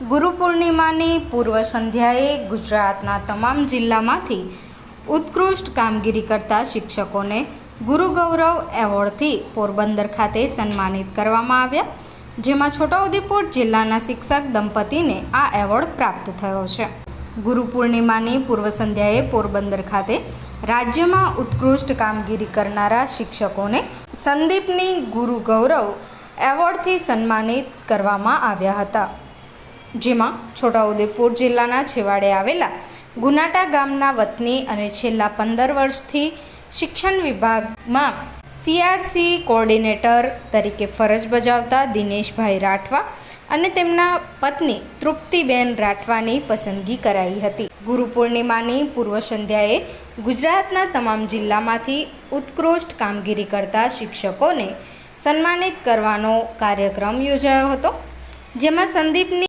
ગુરુ પૂર્ણિમાની પૂર્વ સંધ્યાએ ગુજરાતના તમામ જિલ્લામાંથી ઉત્કૃષ્ટ કામગીરી કરતા શિક્ષકોને ગુરુ ગૌરવ એવોર્ડથી પોરબંદર ખાતે સન્માનિત કરવામાં આવ્યા, જેમાં છોટાઉદેપુર જિલ્લાના શિક્ષક દંપતીને આ એવોર્ડ પ્રાપ્ત થયો છે. ગુરુ પૂર્ણિમાની પૂર્વ સંધ્યાએ પોરબંદર ખાતે રાજ્યમાં ઉત્કૃષ્ટ કામગીરી કરનારા શિક્ષકોને સંદીપની ગુરુ ગૌરવ એવોર્ડથી સન્માનિત કરવામાં આવ્યા હતા, જેમાં છોટાઉદેપુર જિલ્લાના છેવાડે આવેલા ગુનાટા ગામના વતની અને છેલ્લા 15 વર્ષથી શિક્ષણ વિભાગમાં CRC કોઓર્ડિનેટર તરીકે ફરજ બજાવતા દિનેશભાઈ રાઠવા અને તેમના પત્ની તૃપ્તિબેન રાઠવાની પસંદગી કરાઈ હતી. ગુરુ પૂર્ણિમાની પૂર્વ સંધ્યાએ ગુજરાતના તમામ જિલ્લામાંથી ઉત્કૃષ્ટ કામગીરી કરતા શિક્ષકોને સન્માનિત કરવાનો કાર્યક્રમ યોજાયો હતો, જેમાં સંદીપની